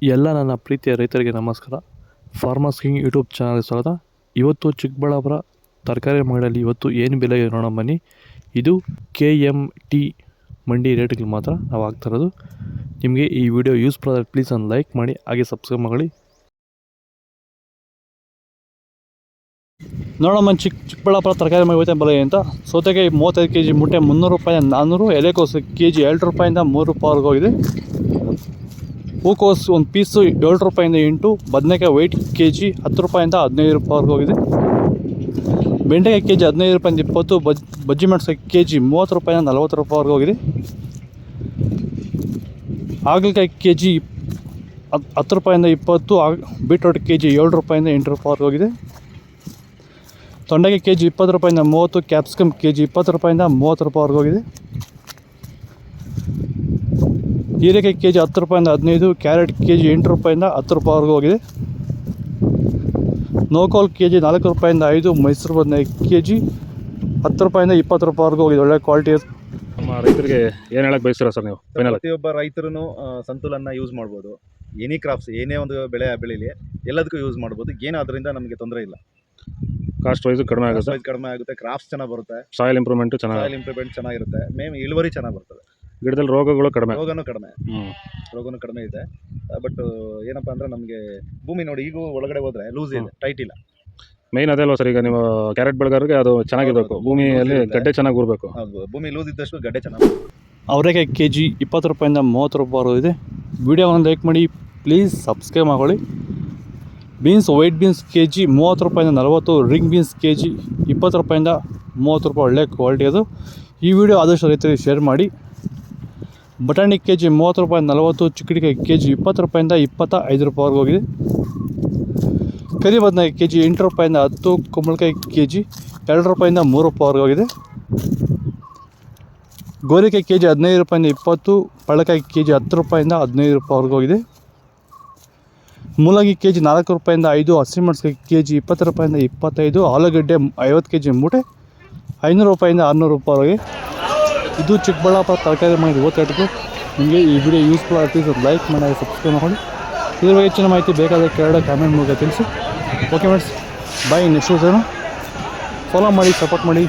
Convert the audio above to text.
ಎಲ್ಲ ನನ್ನ ಪ್ರೀತಿಯ ರೈತರಿಗೆ ನಮಸ್ಕಾರ. ಫಾರ್ಮರ್ಸ್ ಕಿಂಗ್ ಯೂಟ್ಯೂಬ್ ಚಾನಲ್ಗೆ ಸ್ವಾಗತ. ಇವತ್ತು ಚಿಕ್ಕಬಳ್ಳಾಪುರ ತರಕಾರಿ ಮಂಡಿಯಲ್ಲಿ ಇವತ್ತು ಏನು ಬೆಲೆ ನೋಡೋಣ ಬನ್ನಿ. ಇದು KMT ಮಂಡಿ ರೇಟ್ಗೆ ಮಾತ್ರ ನಾವು ಹಾಕ್ತಿರೋದು. ನಿಮಗೆ ಈ ವಿಡಿಯೋ ಯೂಸ್ಫುಲ್ ಆದರೆ ಪ್ಲೀಸ್ ಒಂದು ಲೈಕ್ ಮಾಡಿ, ಹಾಗೆ ಸಬ್ಸ್ಕ್ರೈಬ್ ಮಾಡಿ. ನೋಡೋಣ ಚಿಕ್ಕಬಳ್ಳಾಪುರ ತರಕಾರಿ ಮಂಡಿ ಇವತ್ತೇ ಬೆಲೆ ಅಂತ. ಸೌತೆಕಾಯಿ 35 kg ಮೂಟೆ 300 ರೂಪಾಯಿಂದ 400. ಎಲೆಕೋಸು kg 2 ರೂಪಾಯಿಂದ 3 ರೂಪಾಯಿವರೆಗೂ ಹೋಗಿದೆ. ಹೂಕೋಸು ಒಂದು ಪೀಸು 7 ರೂಪಾಯಿಂದ 8. ಬದನೆಕಾಯಿ ವೈಟ್ kg 10 ರೂಪಾಯಿಂದ 15 ರೂಪಾಯಿವರೆಗೂ ಹೋಗಿದೆ. ಬೆಂಡೆಕಾಯಿ kg 15 ರೂಪಾಯಿಂದ 20. ಬಜ್ಜಿ ಮೆಣಸಿನಕಾಯಿ kg 30 ರೂಪಾಯಿಂದ 40 ರೂಪಾಯಿವರೆಗೂ ಹೋಗಿದೆ. ಹಾಗಲಕಾಯಿ kg 10 ರೂಪಾಯಿಂದ 20. ಬೀಟ್ರೋಟ್ kg 7 ರೂಪಾಯಿಂದ 8 ರೂಪಾಯಿವರೆಗೂ ಹೋಗಿದೆ. ತೊಂಡೆಕಾಯಿ kg 20 ರೂಪಾಯಿಂದ 30. ಕ್ಯಾಪ್ಸಿಕಮ್ kg 20 ರೂಪಾಯಿಂದ 30 ರೂಪಾಯಿವರೆಗೂ ಹೋಗಿದೆ. ಹೀರೆಕಾಯಿ kg 10 ರೂಪಾಯಿಂದ 15. ಕ್ಯಾರೆಟ್ kg 8 ರೂಪಾಯಿಂದ 10 ರೂಪಾಯಿವರೆಗೂ ಹೋಗಿದೆ. ನೋಕೋಲ್ kg 4 ರೂಪಾಯಿಂದ 5. ಮೈಸೂರು ಬದನೆಕಾಯಿ kg 10 ರೂಪಾಯಿಂದ 20 ರೂಪಾಯಿವರೆಗೂ ಹೋಗಿದೆ. ಒಳ್ಳೆ ಕ್ವಾಲಿಟಿ. ನಮ್ಮ ರೈತರಿಗೆ ಏನು ಹೇಳಕ್ಕೆ ಬಯಸ್ತೀರಾ ಸರ್ ನೀವು? ಪ್ರತಿಯೊಬ್ಬ ರೈತರು ಸಂತುಲನ ಯೂಸ್ ಮಾಡ್ಬೋದು. ಎನಿ ಕ್ರಾಪ್ಸ್, ಏನೇ ಒಂದು ಬೆಳೆ ಬೆಳೀಲಿ ಎಲ್ಲದಕ್ಕೂ ಯೂಸ್ ಮಾಡ್ಬೋದು. ಏನು ಅದರಿಂದ ನಮಗೆ ತೊಂದರೆ ಇಲ್ಲ. ಕಾಸ್ಟ್ ವೈಸ್ ಕಡಿಮೆ ಆಗುತ್ತೆ. ಕ್ರಾಪ್ಸ್ ಚೆನ್ನಾಗಿ ಬರುತ್ತೆ. ಸಾಯಿಲ್ ಇಂಪ್ರೂವ್ಮೆಂಟ್ ಚೆನ್ನಾಗಿರುತ್ತೆ. ಇಳುವರಿ ಚೆನ್ನಾಗಿ ಬರ್ತದೆ. ಗಿಡದಲ್ಲಿ ರೋಗಗಳು ಕಡಿಮೆ. ರೋಗನೂ ಕಡಿಮೆ ಇದೆ. ಬಟ್ ಏನಪ್ಪ ಅಂದರೆ ನಮಗೆ ಭೂಮಿ ನೋಡಿ, ಈಗ ಒಳಗಡೆ ಹೋದ್ರೆ ಲೂಸ್ ಇದೆ, ಟೈಟ್ ಇಲ್ಲ. ಮೈನ್ ಅದೇ ಅಲ್ವಾ ಸರ್? ಈಗ ನೀವು ಕ್ಯಾರೆಟ್ ಬೆಳೆಗಾರರಿಗೆ ಅದು ಚೆನ್ನಾಗಿರಬೇಕು. ಭೂಮಿಯಲ್ಲಿ ಗಡ್ಡೆ ಚೆನ್ನಾಗಿ ಊರಬೇಕು. ಹೌದು, ಭೂಮಿ ಲೂಸ್ ಇದ್ದಷ್ಟು ಗಡ್ಡೆ ಚೆನ್ನಾಗಿ. ಅವರೆಕಾಯಿ kg 20 ರೂಪಾಯಿಂದ 30 ರೂಪಾಯಿವರೆಗೂ ಇದೆ. ವಿಡಿಯೋವನ್ನು ಲೈಕ್ ಮಾಡಿ, ಪ್ಲೀಸ್ ಸಬ್ಸ್ಕ್ರೈಬ್ ಮಾಡ್ಕೊಳ್ಳಿ. ಬೀನ್ಸ್ ವೈಟ್ ಬೀನ್ಸ್ kg 30 ರೂಪಾಯಿಂದ 40. ರಿಂಗ್ ಬೀನ್ಸ್ kg 20 ರೂಪಾಯಿಂದ 30 ರೂಪಾಯಿ. ಒಳ್ಳೆ ಕ್ವಾಲಿಟಿ ಅದು. ಈ ವಿಡಿಯೋ ಆದಷ್ಟು ರೈತರಿಗೆ ಶೇರ್ ಮಾಡಿ. ಬಟಾಣಿ kg 30 ರೂಪಾಯಿಂದ 40. ಚಿಕ್ಕಡಿಕಾಯಿ kg 20 ರೂಪಾಯಿಂದ 25 ರೂಪಾಯಿವರೆಗೂ ಹೋಗಿದೆ. ಕರಿ ಬದನೆಕಾಯಿ kg 8 ರೂಪಾಯಿಂದ 10. ಕುಂಬಳಕಾಯಿ kg 2 ರೂಪಾಯಿಂದ 3 ರೂಪಾಯಿವರೆಗೂ ಹೋಗಿದೆ. ಗೋರಿಕಾಯಿ kg 15 ರೂಪಾಯಿಂದ 20. ಪಳ್ಳಕಾಯಿ kg 10 ರೂಪಾಯಿಂದ 15 ರೂಪಾಯಿವರೆಗೂ ಹೋಗಿದೆ. ಮೂಲಂಗಿ kg 4 ರೂಪಾಯಿಂದ 5. ಹಸಿಮೆಣಸಿನಕಾಯಿ kg 20 ರೂಪಾಯಿಂದ 25. ಆಲೂಗಡ್ಡೆ 50 kg ಮೂಟೆ 500 ರೂಪಾಯಿಂದ 600 ರೂಪಾಯಿವರೆಗೆ. ಇದು ಚಿಕ್ಕಬಳ್ಳಾಪುರ ತರಕಾರಿ ಮಂಡಿ ಇವತ್ತು ರೇಟ್ಗೆ. ನಿಮಗೆ ಈ ವಿಡಿಯೋ ಯೂಸ್ಫುಲ್ ಆಗ್ತಿದ್ದು ಲೈಕ್ ಮಾಡಿ, ಸಬ್ಸ್ಕ್ರೈಬ್ ಮಾಡಿ. ಇದ್ರ ಬಗ್ಗೆ ಹೆಚ್ಚಿನ ಮಾಹಿತಿ ಬೇಕಾದರೆ ಕೆಳಗಡೆ ಕಾಮೆಂಟ್ ಮೂಲಕ ತಿಳಿಸಿ. ಓಕೆ ಫ್ರೆಂಡ್ಸ್, ಬಾಯ್. ನೆಕ್ಸ್ಟ್ ಫಾಲೋ ಮಾಡಿ, ಸಪೋರ್ಟ್ ಮಾಡಿ.